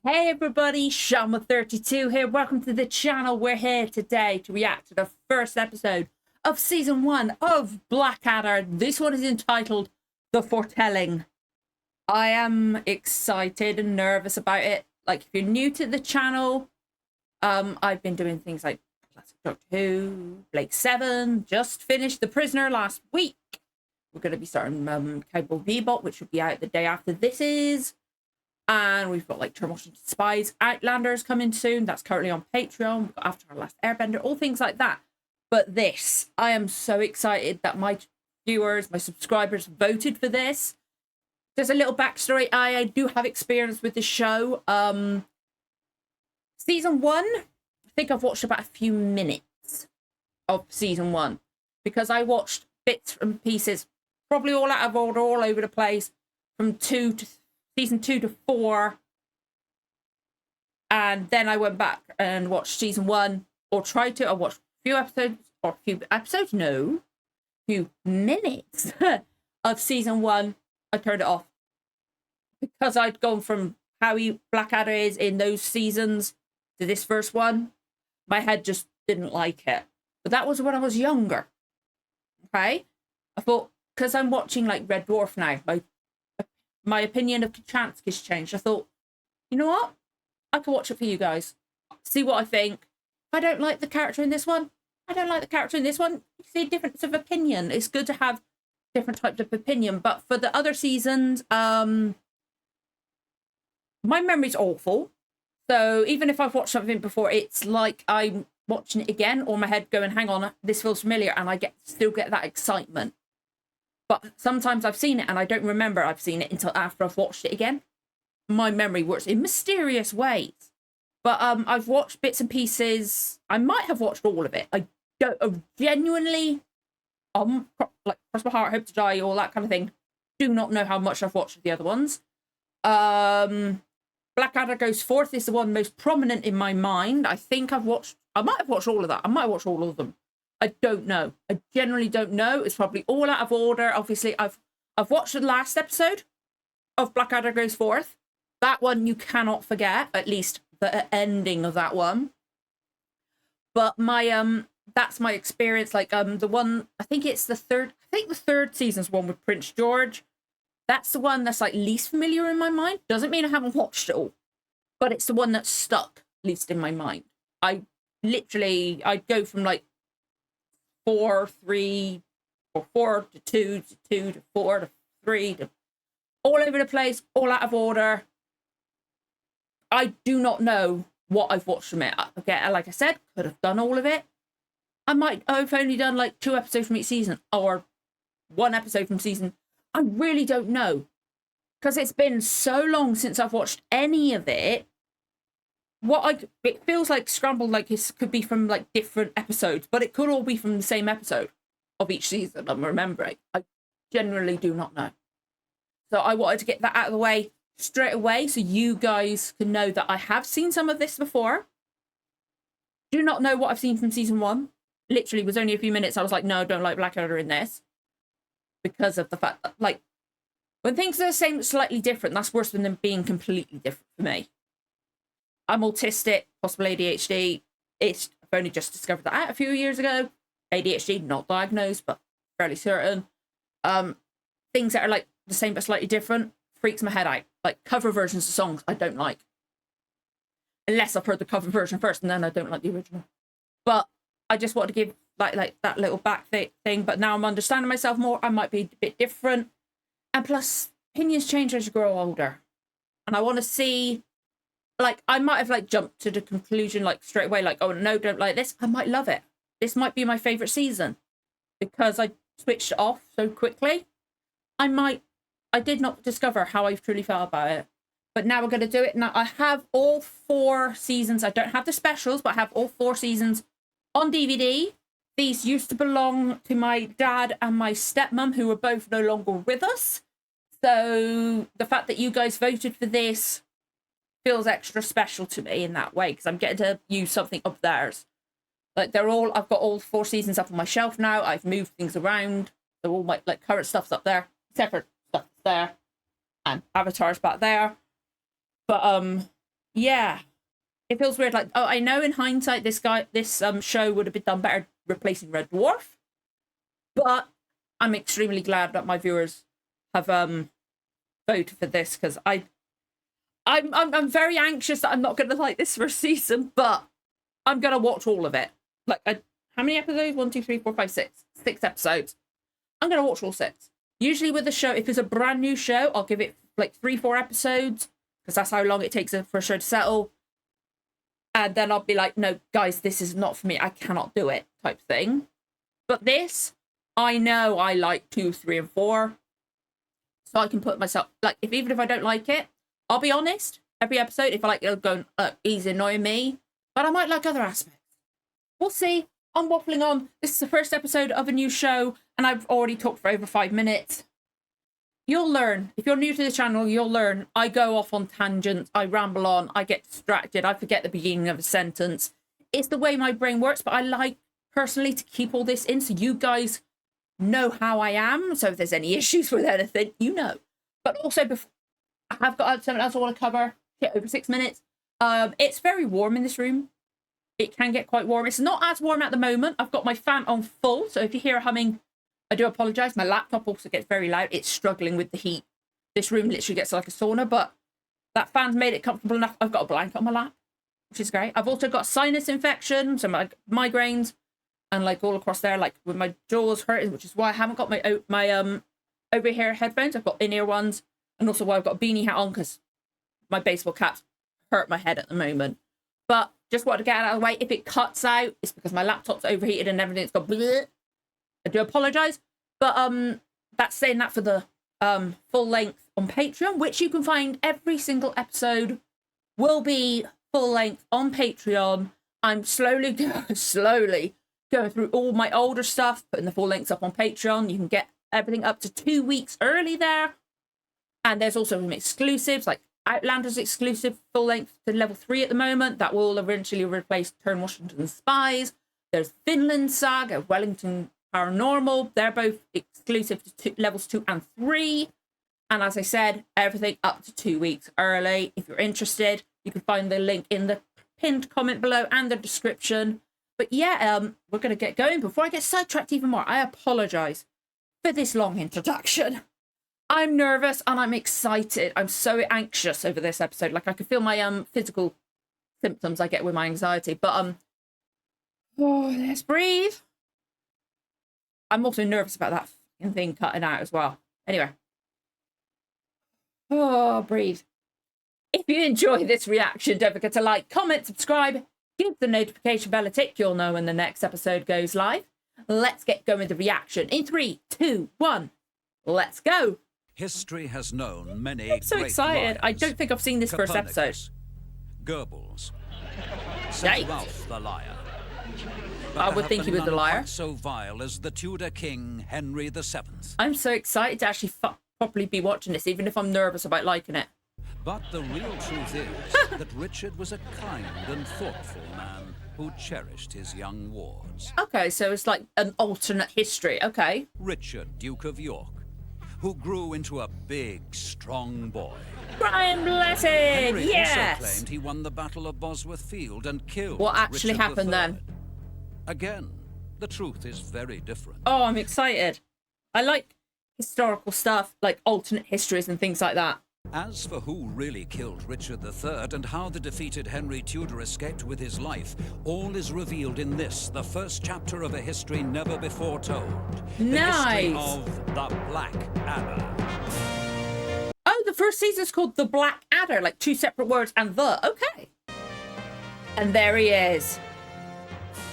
Hey everybody, Shama32 here. Welcome to the channel. We're here today to react to the first episode of season 1 of Blackadder. This one is entitled The Foretelling. I am excited and nervous about it. Like, if you're new to the channel, I've been doing things like Classic Doctor Who, Blake 7, just finished The Prisoner last week. We're going to be starting Cowboy Bebop, which will be out the day after this is. And we've got like Term Washington Spies, Outlanders coming soon. That's currently on Patreon. We've got After Our Last Airbender, all things like that. But this, I am so excited that my viewers, my subscribers voted for this. There's a little backstory. I do have experience with the show. Season 1, I think I've watched about a few minutes of season 1 because I watched bits and pieces, probably all out of order, all over the place, from season 2 to 4, and then I went back and watched season 1, or tried to. I watched a few minutes of season 1. I turned it off because I'd gone from how Blackadder is in those seasons to this first one. My head just didn't like it, but that was when I was younger. Okay, I thought, because I'm watching like Red Dwarf now, my opinion of Kachansky's changed. I thought, you know what? I can watch it for you guys. See what I think. If I don't like the character in this one, I don't like the character in this one. You see a difference of opinion. It's good to have different types of opinion. But for the other seasons, my memory's awful. So even if I've watched something before, it's like I'm watching it again, or my head going, hang on, this feels familiar, and I still get that excitement. But sometimes I've seen it and I don't remember I've seen it until after I've watched it again. My memory works in mysterious ways. But I've watched bits and pieces. I might have watched all of it. I don't genuinely, like Cross My Heart, Hope to Die, all that kind of thing. Do not know how much I've watched of the other ones. Blackadder Goes Forth is the one most prominent in my mind. I might have watched all of that. I might have watched all of them. I don't know. I generally don't know. It's probably all out of order. Obviously, I've watched the last episode of Blackadder Goes Forth. That one you cannot forget, at least the ending of that one. But my that's my experience. Like the one, I think it's the third. I think the third season's one with Prince George. That's the one that's like least familiar in my mind. Doesn't mean I haven't watched it all, but it's the one that's stuck least in my mind. I'd go from like 4, 3, or 4 to 2 to 2 to 4 to 3 to all over the place, all out of order. I do not know what I've watched from it. Again, like I said, could have done all of it. I've only done like 2 episodes from each season, or 1 episode from season. I really don't know, because it's been so long since I've watched any of it. It feels like scrambled, like it could be from like different episodes, but it could all be from the same episode of each season. I'm remembering. I generally do not know. So I wanted to get that out of the way straight away, so you guys can know that I have seen some of this before. Do not know what I've seen from season 1. Literally was only a few minutes. I was like, no, I don't like Blackadder in this, because of the fact that, like, when things are the same, slightly different, that's worse than them being completely different for me. I'm autistic, possible ADHD. I've only just discovered that out a few years ago. ADHD, not diagnosed, but fairly certain. Things that are like the same but slightly different freaks my head out. Like cover versions of songs, I don't like. Unless I've heard the cover version first, and then I don't like the original. But I just want to give like that little back thing. But now I'm understanding myself more. I might be a bit different. And plus, opinions change as you grow older. And I want to see, like, I might have like jumped to the conclusion like straight away, like, oh no, don't like this. I might love it. This might be my favorite season because I switched it off so quickly. I did not discover how I truly felt about it, but now we're going to do it. Now I have all 4 seasons. I don't have the specials, but I have all 4 seasons on DVD. These used to belong to my dad and my stepmom, who are both no longer with us. So the fact that you guys voted for this feels extra special to me in that way, because I'm getting to use something of theirs. Like I've got all 4 seasons up on my shelf now. I've moved things around. So all my like current stuff's up there, except for stuff there, and Avatar's back there. But yeah, it feels weird. Like, oh, I know in hindsight, this show would have been done better replacing Red Dwarf, but I'm extremely glad that my viewers have voted for this, because I'm very anxious that I'm not going to like this first season, but I'm going to watch all of it. Like, how many episodes? 1, 2, 3, 4, 5, 6. 6 episodes. I'm going to watch all 6. Usually with a show, if it's a brand new show, I'll give it like 3, 4 episodes, because that's how long it takes for a show to settle. And then I'll be like, no, guys, this is not for me. I cannot do it, type thing. But this, I know I like 2, 3, and 4. So I can put myself, like, even if I don't like it, I'll be honest, every episode, if I like it, going, he's annoying me, but I might like other aspects. We'll see. I'm waffling on. This is the first episode of a new show, and I've already talked for over 5 minutes. You'll learn. If you're new to the channel, you'll learn. I go off on tangents. I ramble on. I get distracted. I forget the beginning of a sentence. It's the way my brain works, but I like, personally, to keep all this in so you guys know how I am. So if there's any issues with anything, you know. But also, before I have got something else I want to cover. Get over 6 minutes. It's very warm in this room. It can get quite warm. It's not as warm at the moment. I've got my fan on full, so if you hear humming, I do apologise. My laptop also gets very loud. It's struggling with the heat. This room literally gets like a sauna, but that fan's made it comfortable enough. I've got a blanket on my lap, which is great. I've also got sinus infection, so my migraines, and like all across there, like with my jaws hurting, which is why I haven't got my over here headphones. I've got in-ear ones. And also why I've got a beanie hat on, because my baseball caps hurt my head at the moment. But just wanted to get it out of the way. If it cuts out, it's because my laptop's overheated and everything's got bleh. I do apologise. But that's saying that for the full length on Patreon, which you can find every single episode will be full length on Patreon. I'm slowly going through all my older stuff, putting the full lengths up on Patreon. You can get everything up to 2 weeks early there. And there's also some exclusives, like Outlander's exclusive full length to level 3 at the moment. That will eventually replace Turn Washington Spies. There's Finland Saga, Wellington Paranormal. They're both exclusive to levels 2 and 3. And as I said, everything up to 2 weeks early. If you're interested, you can find the link in the pinned comment below and the description. But yeah, we're going to get going. Before I get sidetracked even more, I apologise for this long introduction. I'm nervous and I'm excited. I'm so anxious over this episode. Like, I could feel my physical symptoms I get with my anxiety. But oh, let's breathe. I'm also nervous about that fucking thing cutting out as well. Anyway. Oh, breathe. If you enjoy this reaction, don't forget to like, comment, subscribe, give the notification bell a tick. You'll know when the next episode goes live. Let's get going with the reaction. In 3, 2, 1, let's go. History has known many I'm so great excited. liars. I don't think I've seen this first episode. Goebbels, St. Ralph the Liar. But I would think he was the liar. So vile as the Tudor King Henry VII. I'm so excited to actually properly be watching this, even if I'm nervous about liking it. But the real truth is that Richard was a kind and thoughtful man who cherished his young wards. Okay, so it's like an alternate history. Okay. Richard, Duke of York, who grew into a big, strong boy. Brian Blessed! Henry Yes! also claimed he won the Battle of Bosworth Field and killed What actually Richard happened III. then? Again, the truth is very different. Oh, I'm excited. I like historical stuff, like alternate histories and things like that. As for who really killed Richard III and how the defeated Henry Tudor escaped with his life, all is revealed in this, the first chapter of a history never before told. Nice. The history of the Blackadder. Oh, the first season's called The Blackadder, like 2 separate words and the. Okay. And there he is.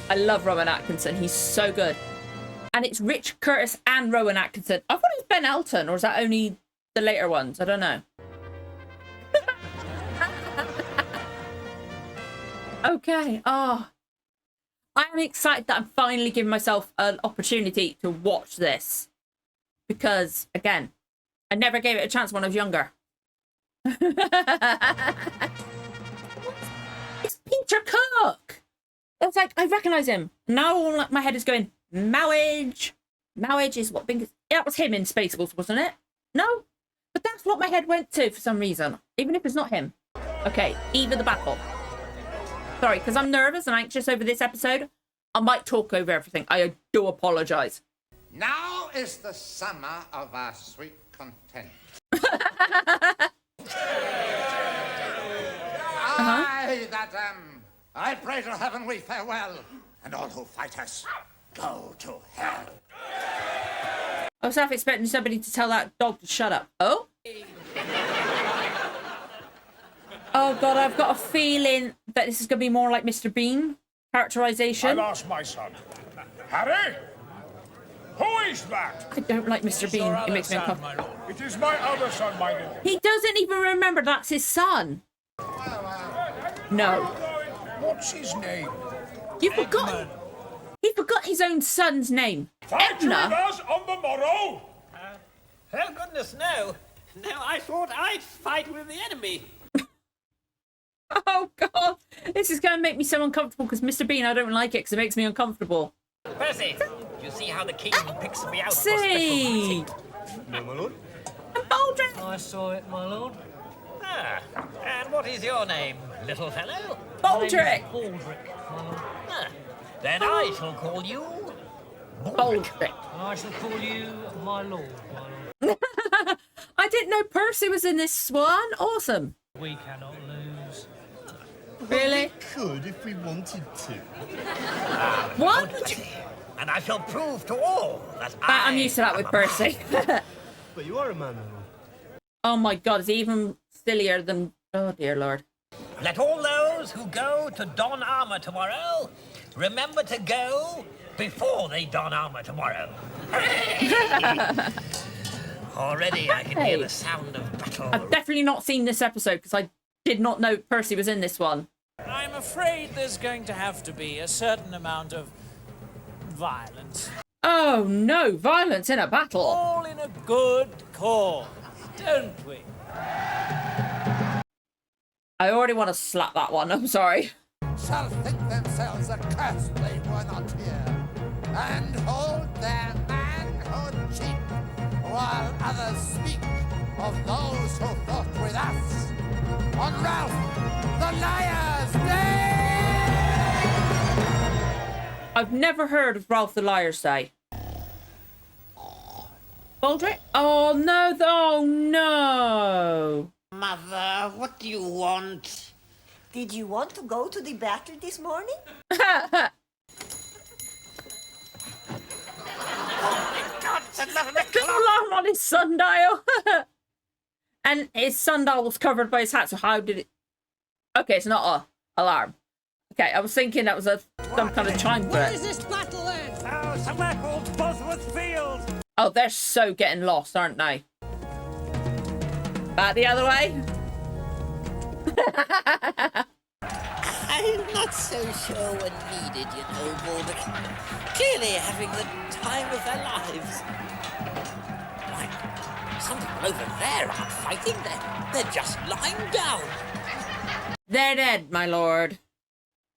I love Rowan Atkinson. He's so good. And it's Rich Curtis and Rowan Atkinson. I thought it was Ben Elton, or is that only the later ones? I don't know. Okay. Oh, I'm excited that I'm finally giving myself an opportunity to watch this. Because, again, I never gave it a chance when I was younger. It's Peter Cook. It's like, I recognise him. Now all my head is going, Mowage. Mowage is what Bingus... That was him in Spaceballs, wasn't it? No? But that's what my head went to for some reason. Even if it's not him. Okay, eve of the battle. Sorry, because I'm nervous and anxious over this episode. I might talk over everything. I do apologise. Now is the summer of our sweet content. I pray to heaven we farewell, and all who fight us go to hell. I was half expecting somebody to tell that dog to shut up. Oh? Oh, God, I've got a feeling that this is going to be more like Mr. Bean characterization. I lost my son. Harry? Who is that? I don't like Mr. Bean. It makes me uncomfortable. It is my other son, my lord. He doesn't even remember that's his son. No. What's his name? You forgot. He forgot his own son's name. Fight with Edna. us on the morrow? Oh, goodness, no. No, I thought I'd fight with the enemy. Oh, God. This is going to make me so uncomfortable because Mr. Bean, I don't like it because it makes me uncomfortable. Percy, you see how the king picks me out for See. special No, my lord. And Baldric. I saw it, my lord. Ah, and what is your name, little fellow? Baldric. Baldric, my lord. Ah, then I shall call you... Baldric. I shall call you my lord, my lord. I didn't know Percy was in this one. Awesome. We cannot lose. Really? Could if we wanted to. What? And I shall prove to all that I'm used to that with Percy. But you are a man, my lord. Oh my God, it's even sillier than... Oh, dear Lord. Let all those who go to don armor tomorrow remember to go before they don armor tomorrow. Already I can hear the sound of battle. I've definitely not seen this episode because I did not know Percy was in this one. I'm afraid there's going to have to be a certain amount of violence. Oh no, violence in a battle. All in a good cause, don't we? I already want to slap that one, I'm sorry. Shall think themselves accursed they were not here, and hold their manhood cheap, while others speak of those who fought with us on Ralph the Liar's Day! I've never heard of Ralph the Liar's Day. Baldric? Oh no, oh no. Mother, what do you want? Did you want to go to the battle this morning? God, it's 11 There's an o'clock! alarm on his sundial. And his sundial was covered by his hat, so how did it... Okay, it's not a alarm. Okay, I was thinking that was some kind of chime for it. this battle end? Oh, somewhere called Bosworth Field! Oh, they're so getting lost, aren't they? Back the other way? I'm not so sure when needed, you know, Baldric. Clearly having the time of their lives. Why, some people over there aren't fighting, they're just lying down. They're dead, my lord.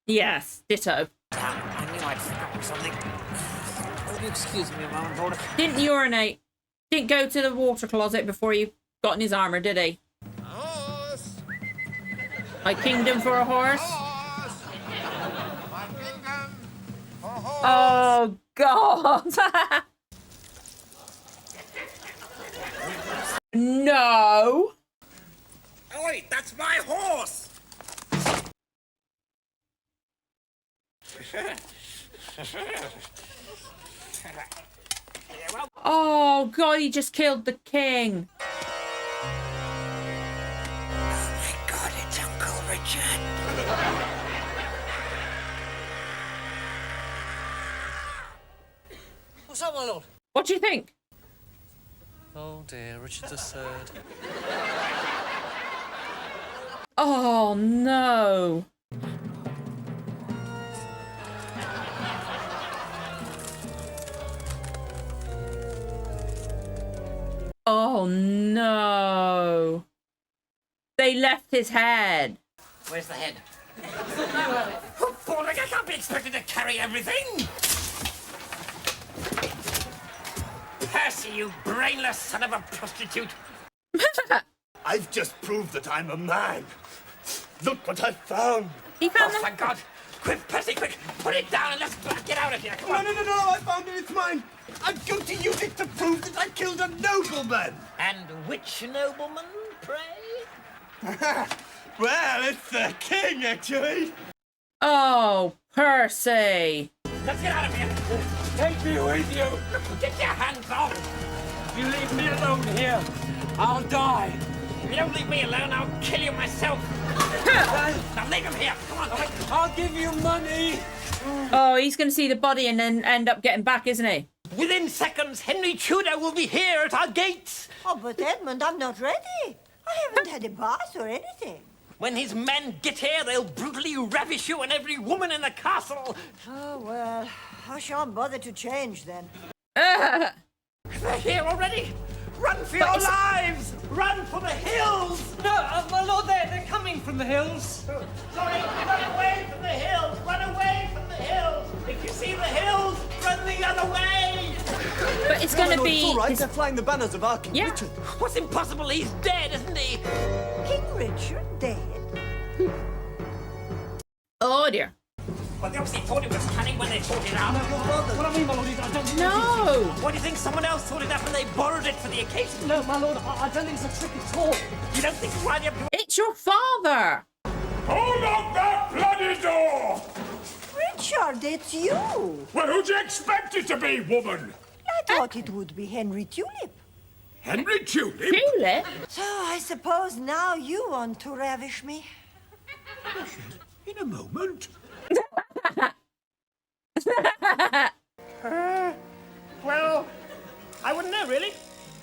Yes, ditto. Damn, I knew I'd forgotten something. Will you excuse me a moment, Baldric? Didn't urinate. Didn't go to the water closet before he got in his armor, did he? Horse! My kingdom for a horse? Horse! My kingdom for horse! Oh, God. No. Oi, that's my horse! Oh, God, he just killed the king. Oh my God, it's Uncle Richard. What's up, my lord? What do you think? Oh dear, Richard III. Oh, no. Oh, no. They left his head. Where's the head? Oh, Baldric, I can't be expected to carry everything! Percy, you brainless son of a prostitute! I've just proved that I'm a man. Look what I found. He found Oh, them. thank God. Quick, Percy, quick. Put it down and let's get out of here. Come on. No, I found it. It's mine. I'm going to use it to prove that I killed a nobleman. And which nobleman, pray? Well, it's the king, actually. Oh, Percy. Let's get out of here. Take me with you. Get your hands off. You leave me alone here, I'll die. If you don't leave me alone, I'll kill you myself. Now leave him here. Come on, quick. I'll give you money. Oh, he's going to see the body and then end up getting back, isn't he? Within seconds, Henry Tudor will be here at our gates. Oh, but Edmund, I'm not ready. I haven't had a bath or anything. When his men get here, they'll brutally ravish you and every woman in the castle. Oh, well, I shan't bother to change then. They're here already. Run for your lives! Run for the hills! No, my lord, they're coming from the hills. Sorry, run away from the hills! Run away from the hills! If you see the hills, run the other way! But it's going to be... It's all right. They're flying the banners of our King Yeah. Richard. What's impossible? He's dead, isn't he? King Richard dead? Oh, dear. Well, they obviously thought it was cunning when they thought it out. What I mean, my lord, is I don't think No. What do you think? Someone else thought it up and they borrowed it for the occasion? No, my lord, I don't think it's a trick at all. You don't think right up your... It's your father. Hold up that bloody door! Richard, it's you. Well, who'd you expect it to be, woman? I thought it would be Henry Tulip. Henry Tulip? Tulip? So I suppose now you want to ravish me. In a moment. Well, I wouldn't know, really.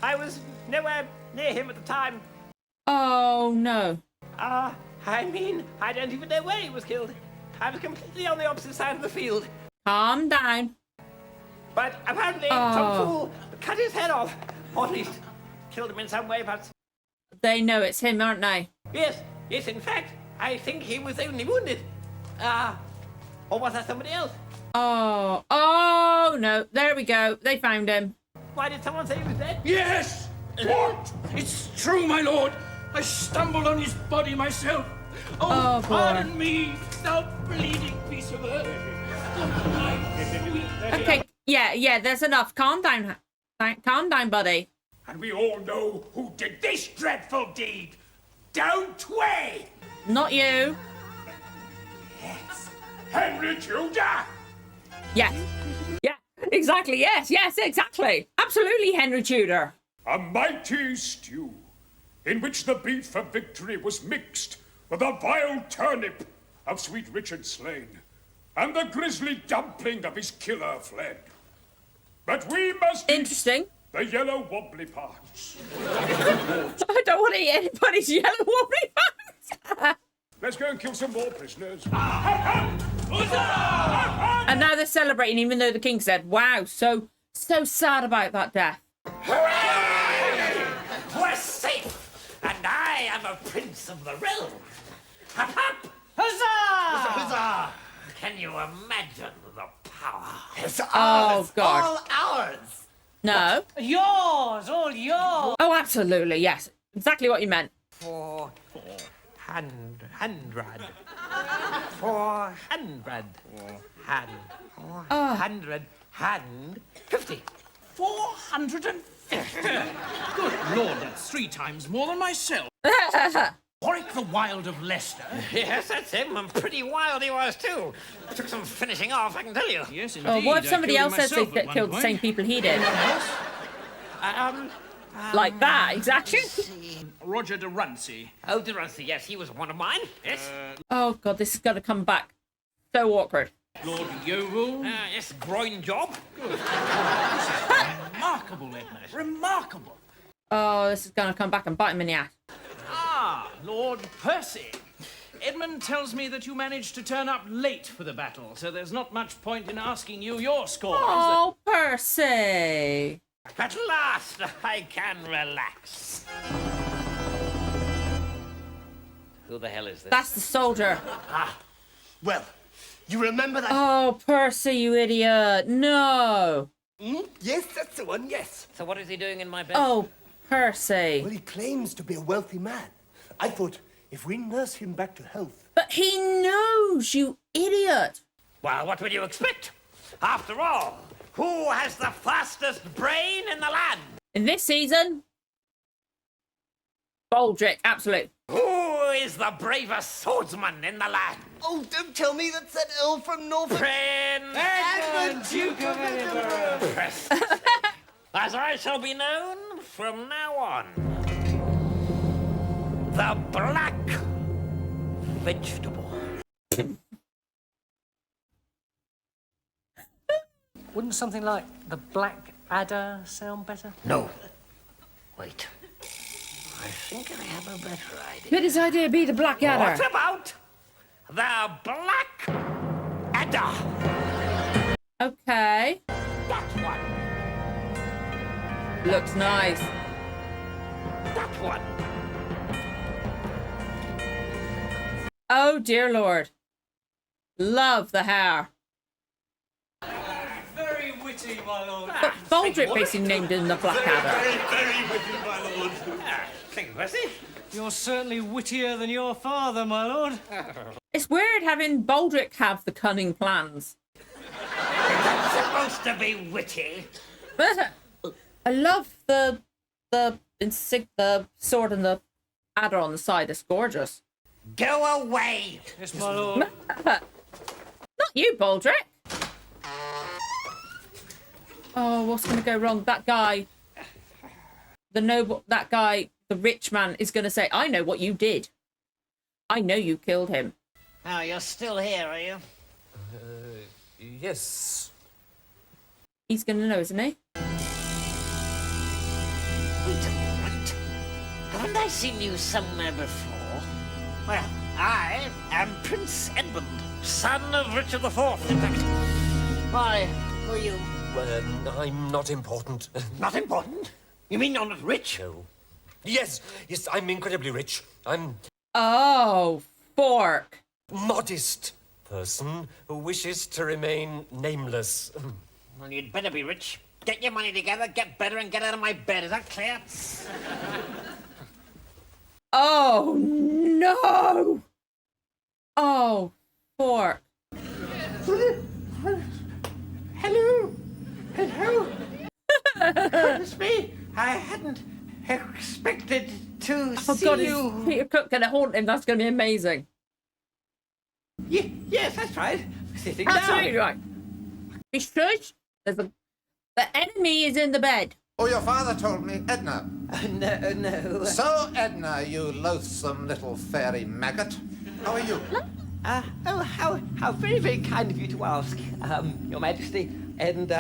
I was nowhere near him at the time. Oh, no. I mean, I don't even know where he was killed. I was completely on the opposite side of the field. Calm down. But apparently, some fool cut his head off. Or at least, killed him in some way, but... They know it's him, aren't they? Yes, in fact, I think he was only wounded. Or was that somebody else? Oh, no. There we go. They found him. Why did someone say he was dead? Yes! What? It's true, my lord. I stumbled on his body myself. Oh, boy. Pardon me, thou bleeding piece of earth. Okay, yeah, there's enough. Calm down. Calm down, buddy. And we all know who did this dreadful deed. Don't we? Not you. Yes. Henry Tudor. Yes. Yeah, exactly. Yes, exactly. Absolutely, Henry Tudor. A mighty stew, in which the beef of victory was mixed with a vile turnip of sweet Richard slain, and the grisly dumpling of his killer fled. But we must eat Interesting. the yellow wobbly parts. I don't want to eat anybody's yellow wobbly parts. Let's go and kill some more prisoners. And now they're celebrating, even though the king's dead. Wow, so sad about that death. Hooray! We're safe! And I am a prince of the realm. Hop, hop! Huzzah! Huzzah! Can you imagine the power? It's Oh, ours. God. All ours. No. Yours, all yours. Oh, absolutely, yes. Exactly what you meant. 400. 400. 450. 450? Good Lord, that's 3 times more than myself. Warwick the Wild of Leicester? Yes, that's him. And pretty wild he was, too. Took some finishing off, I can tell you. Yes, indeed. Oh, what if somebody I else killed says him they myself at killed one the same point. people he did? Like that, exactly. Roger de Runcie. Oh, De Runcie, yes, he was one of mine. Yes. Oh, God, this is going to come back so awkward. Lord Yeovil. Yes, groin job. Remarkable, Edmund. Remarkable. Oh, this is going to come back and bite him in the ass. Ah, Lord Percy. Edmund tells me that you managed to turn up late for the battle, so there's not much point in asking you your score. Oh, Percy. At last, I can relax. Who the hell is this? That's the soldier. Well, you remember that? Oh, Percy, you idiot. No. Yes, that's the one, yes. So what is he doing in my bed? Oh, Percy. Well, he claims to be a wealthy man. I thought If we nurse him back to health... But he knows, you idiot. Well, what would you expect? After all, who has the fastest brain in the land? In this season, Baldric, absolute. Who is the bravest swordsman in the land? Oh, don't tell me that's that Earl from Norfolk. Prince Edmund, Duke of Edinburgh. As I shall be known from now on. The Black Vegetable. Wouldn't something like the Blackadder sound better? No. Wait. I think I have a better idea. Could his idea be the Blackadder? What about the Blackadder? Okay. That one. Looks nice. That one. Oh, dear Lord. Love the hair. Very witty, my lord. But Baldric basically named him the Blackadder. Very witty, my lord. Thank you, Percy. You're certainly wittier than your father, my lord. It's weird having Baldric have the cunning plans. That's supposed to be witty. I love the sword and the adder on the side. It's gorgeous. Go away. Yes, my lord. Not you, Baldric. Oh, what's going to go wrong? That guy, the rich man is going to say, I know what you did. I know you killed him. Oh, you're still here, are you? Yes. He's going to know, isn't he? Wait a moment. Haven't I seen you somewhere before? Well, I am Prince Edmund, son of Richard IV, in fact. Why, who are you? I'm not important. Not important? You mean you're not rich? No. Yes, I'm incredibly rich. I'm Oh, fork. modest person who wishes to remain nameless. Well, you'd better be rich. Get your money together, get better, and get out of my bed. Is that clear? Oh, no. Oh, fork. Hello? Hello? It's me. I hadn't expected to Oh, see God, you. is Peter Cook going to haunt him? That's going to be amazing. Yes, that's right. Sitting Absolutely down. right. Be shush. The enemy is in the bed. Oh, your father told me, Edna. No. So, Edna, you loathsome little fairy maggot. How are you? How very, very kind of you to ask, Your Majesty. And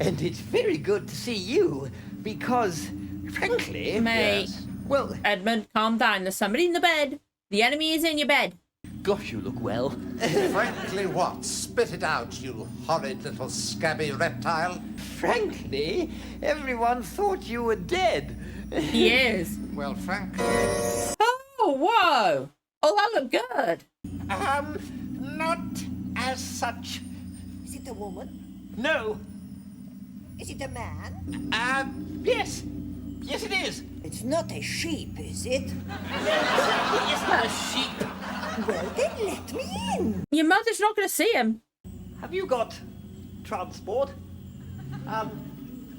it's very good to see you, because, frankly... Mate. Yes. Well... Edmund, calm down. There's somebody in the bed. The enemy is in your bed. Gosh, you look well. Frankly what? Spit it out, you horrid little scabby reptile. Frankly, everyone thought you were dead. He is. Well, Frank. Oh, whoa. Oh, that looked good. Not as such. Is it a woman? No. Is it a man? Yes. Yes, it is. It's not a sheep, is it? It's not a sheep. Well, then let me in. Your mother's not going to see him. Have you got transport?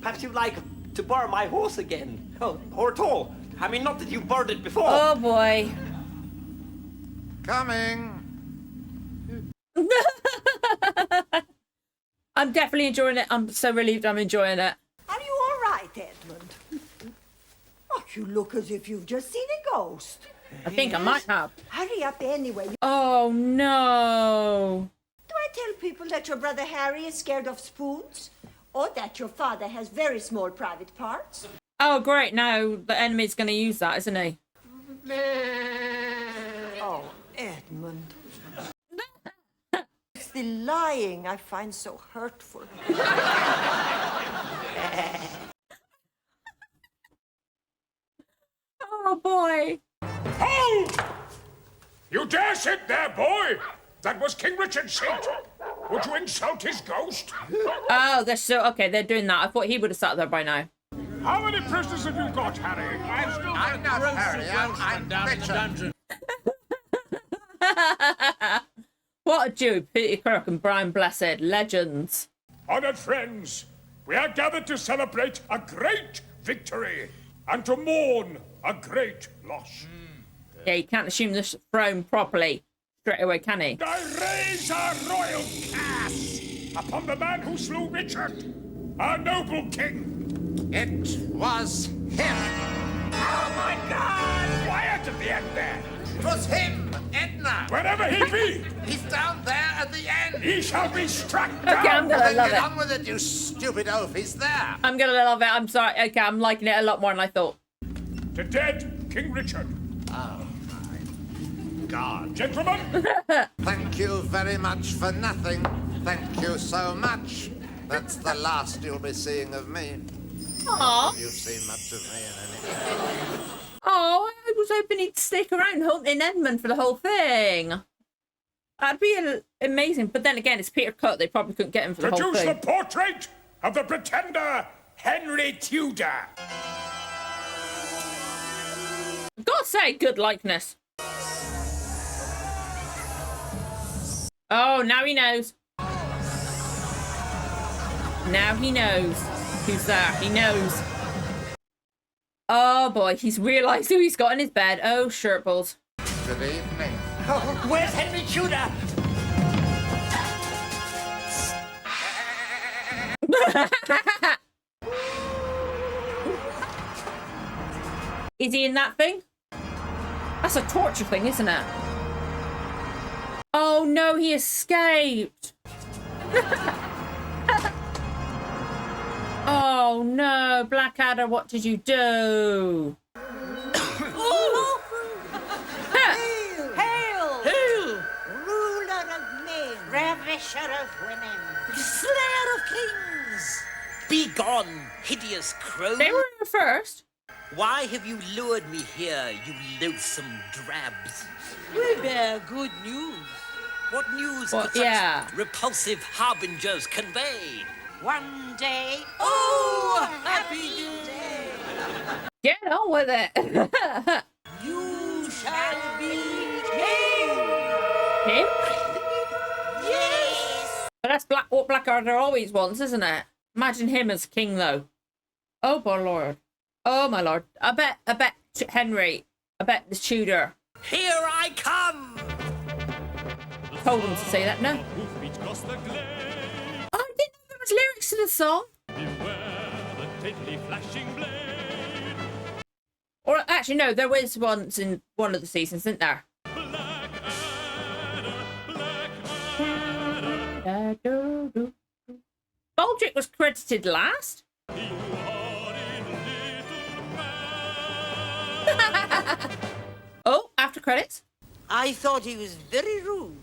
Perhaps you'd like to borrow my horse again. Oh, or at all. I mean, not that you borrowed it before. Oh, boy. Coming. I'm definitely enjoying it. I'm so relieved I'm enjoying it. Are you all right, Edmund? Oh, you look as if you've just seen a ghost. I think I might have. Hurry up anyway. Oh, no. Do I tell people that your brother Harry is scared of spoons? Or that your father has very small private parts? Oh, great. Now the enemy's going to use that, isn't he? Oh, Edmund. It's the lying I find so hurtful. Oh, boy. Hold! You dare sit there, boy? That was King Richard's seat. Would you insult his ghost? Oh, they're so... Okay, they're doing that. I thought he would have sat there by now. How many prisoners have you got, Harry? I'm not Harry, I'm down in the Richard. dungeon. What a duo, Peter Kirk and Brian Blessed, legends. Honored friends, we are gathered to celebrate a great victory and to mourn a great loss. Yeah, you can't assume this throne properly straight away, can he? I raise our royal curse upon the man who slew Richard, our noble king. It was him. Oh my God! Quiet at the end there. It was him, Edna. Wherever he be, He's down there at the end. he shall be struck Okay, I'm down. gonna Then love get it. on with it, you stupid oaf. He's there. I'm gonna love it. I'm sorry. Okay, I'm liking it a lot more than I thought. To dead King Richard. Oh, my God. Gentlemen, Thank you very much for nothing. Thank you so much. That's the last you'll be seeing of me. Aww. You've seen much of me in any case. Oh, I was hoping he'd stick around hunting Edmund for the whole thing. That'd be amazing. But then again, it's Peter Cut. They probably couldn't get him for the whole produce thing. the portrait of the pretender Henry Tudor. I've got to say, good likeness. Oh, now he knows. Now he knows who's there. He knows. Oh boy, he's realised who he's got in his bed. Oh, shirtballs. Good evening. Oh, where's Henry Tudor? Is he in that thing? That's a torture thing, isn't it? Oh no, he escaped. Oh no, Blackadder, what did you do? Hail! Ruler of men, ravisher of women, slayer of kings. Be gone, hideous crow! They were here first. Why have you lured me here, you loathsome drabs? We bear good news. What news Well, could such yeah. repulsive harbingers convey? One day, Oh, happy day, Get on with it. you shall be king. Him? Yes. But that's what Blackadder always wants, isn't it? Imagine him as king, though. Oh, my lord. Oh, my lord. I bet Henry, I bet the Tudor Here I come! told him to say that, no? Oh, I didn't know there was lyrics to the song. Or actually, no, there was once in one of the seasons, isn't there? Baldric was credited last. Oh, after credits. I thought he was very rude.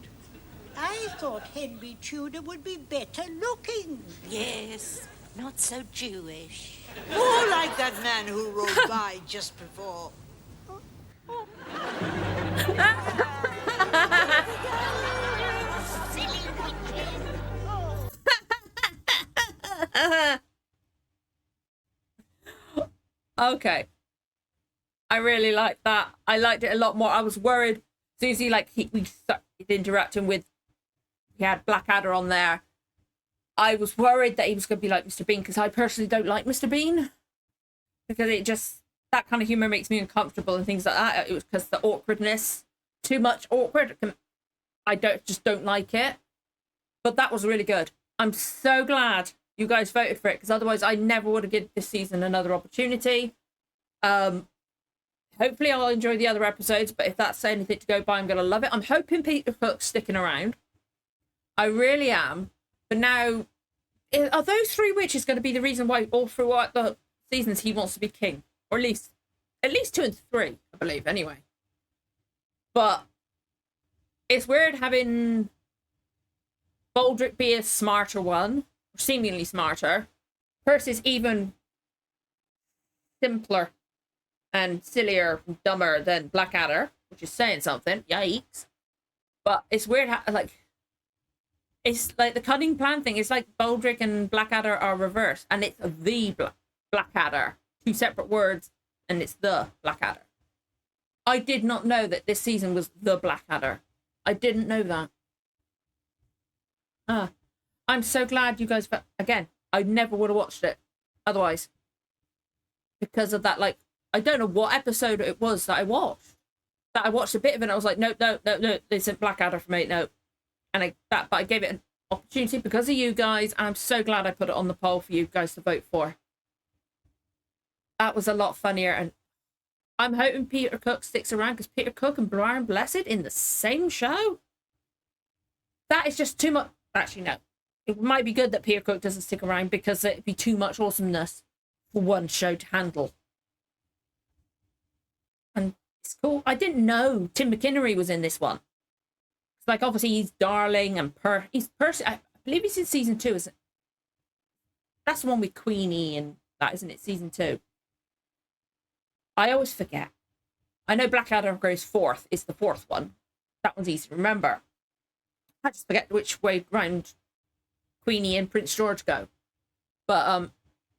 I thought Henry Tudor would be better looking. Yes, not so Jewish. More like that man who rode by just before. Okay. I really liked that. I liked it a lot more. I was worried as soon as we started interacting with, we had Blackadder on there. I was worried that he was going to be like Mr. Bean, because I personally don't like Mr. Bean, because it just, that kind of humor makes me uncomfortable and things like that. It was because the awkwardness, too much awkward. I don't like it. But that was really good. I'm so glad you guys voted for it, because otherwise I never would have given this season another opportunity. Hopefully I'll enjoy the other episodes, but if that's anything to go by, I'm going to love it. I'm hoping Peter Cook's sticking around. I really am. But now, are those three witches going to be the reason why all throughout the seasons he wants to be king? Or at least 2 and 3, I believe, anyway. But it's weird having Baldric be a smarter one, seemingly smarter. Percy's even simpler and sillier and dumber than Blackadder, which is saying something. Yikes. But it's weird how, it's like the cunning plan thing. It's like Baldric and Blackadder are reversed, and it's the Blackadder. 2 separate words, and it's the Blackadder. I did not know that this season was the Blackadder. I didn't know that. I'm so glad you guys, again, I never would have watched it otherwise. Because of that, like, I don't know what episode it was that I watched. That I watched a bit of it and I was like, no, this isn't Blackadder for me, no. And but I gave it an opportunity because of you guys, and I'm so glad I put it on the poll for you guys to vote for. That was a lot funnier, and I'm hoping Peter Cook sticks around, because Peter Cook and Brian Blessed in the same show? That is just too much. Actually, no. It might be good that Peter Cook doesn't stick around, because it'd be too much awesomeness for one show to handle. And it's cool. I didn't know Tim McInnery was in this one. It's like, obviously, he's Darling and he's Percy. I believe he's in season 2, isn't it? That's the one with Queenie and that, isn't it? Season 2. I always forget. I know Blackadder goes 4th. It's the 4th one. That one's easy to remember. I just forget which way round Queenie and Prince George go. But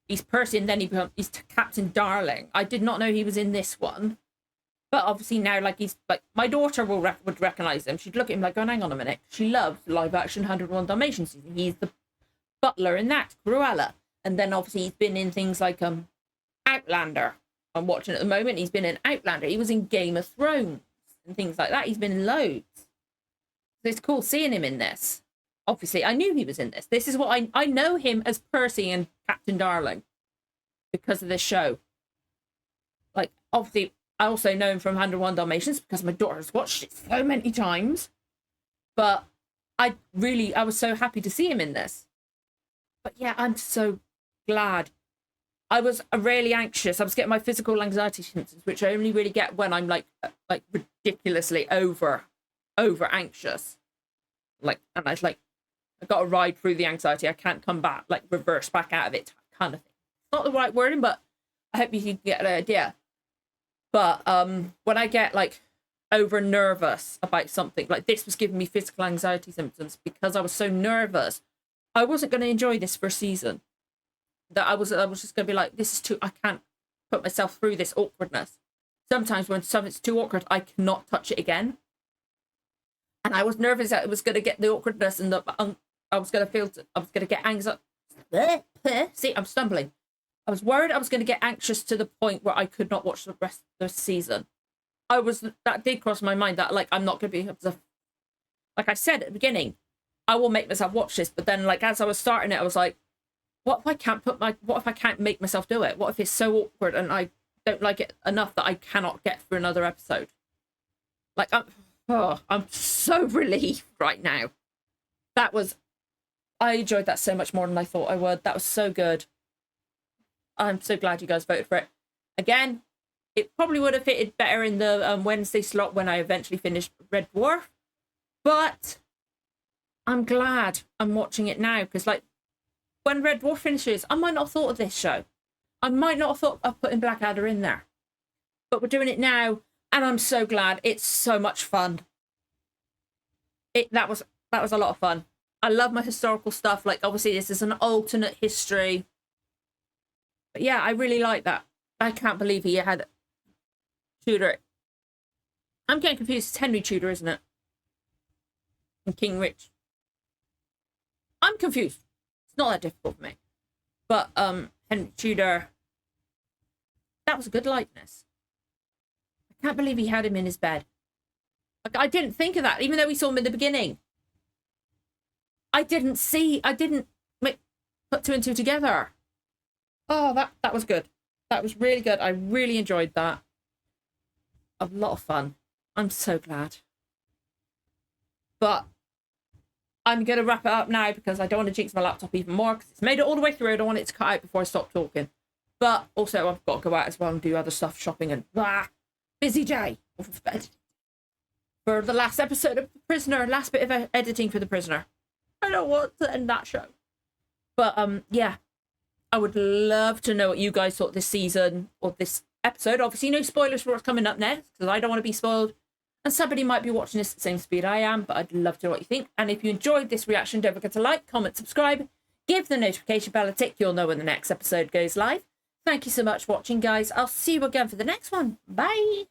he's Percy, and then he's Captain Darling. I did not know he was in this one. But obviously now, like, he's like, my daughter would recognize him. She'd look at him like, going, hang on a minute. She loves live action 101 Dalmatians. He's the butler in that, Cruella. And then obviously he's been in things like Outlander. I'm watching at the moment. He's been in Outlander. He was in Game of Thrones and things like that. He's been in loads. So it's cool seeing him in this. Obviously, I knew he was in this. This is what I know him as Percy and Captain Darling because of this show. Like, obviously, I also know him from 101 Dalmatians because my daughter's watched it so many times. But I was so happy to see him in this. But yeah, I'm so glad. I was really anxious. I was getting my physical anxiety symptoms, which I only really get when I'm like ridiculously over anxious. Like, and I was like, I got to ride through the anxiety. I can't come back, like reverse back out of it kind of thing. It's not the right wording, but I hope you can get an idea. But when I get like over nervous about something, like this was giving me physical anxiety symptoms because I was so nervous. I wasn't going to enjoy this first season. That I was just going to be like, this is too, I can't put myself through this awkwardness. Sometimes when something's too awkward, I cannot touch it again. And I was nervous that it was going to get the awkwardness and I was going to get anxiety. See, I'm stumbling. I was worried I was going to get anxious to the point where I could not watch the rest of the season. That did cross my mind that, like, I'm not going to be able to, like I said at the beginning, I will make myself watch this. But then, like, as I was starting it, I was like, what if I can't make myself do it? What if it's so awkward and I don't like it enough that I cannot get through another episode? Like, I'm so relieved right now. I enjoyed that so much more than I thought I would. That was so good. I'm so glad you guys voted for it. Again, it probably would have fitted better in the Wednesday slot when I eventually finished Red Dwarf. But I'm glad I'm watching it now because, like, when Red Dwarf finishes, I might not have thought of this show. I might not have thought of putting Blackadder in there. But we're doing it now, and I'm so glad. It's so much fun. That was a lot of fun. I love my historical stuff. Like, obviously, this is an alternate history. But yeah, I really like that. I can't believe he had Tudor. I'm getting confused. It's Henry Tudor, isn't it? And King Rich. I'm confused. It's not that difficult for me. But Henry Tudor, that was a good likeness. I can't believe he had him in his bed. Like, I didn't think of that, even though we saw him in the beginning. I didn't put two and two together. Oh, that was good. That was really good. I really enjoyed that. A lot of fun. I'm so glad. But I'm going to wrap it up now because I don't want to jinx my laptop even more because it's made it all the way through. I don't want it to cut out before I stop talking. But also I've got to go out as well and do other stuff, shopping and busy day. For the last episode of The Prisoner, last bit of editing for The Prisoner. I don't want to end that show. But yeah, I would love to know what you guys thought this season or this episode. Obviously, no spoilers for what's coming up next because I don't want to be spoiled. And somebody might be watching this at the same speed I am, but I'd love to know what you think. And if you enjoyed this reaction, don't forget to like, comment, subscribe, give the notification bell a tick. You'll know when the next episode goes live. Thank you so much for watching, guys. I'll see you again for the next one. Bye.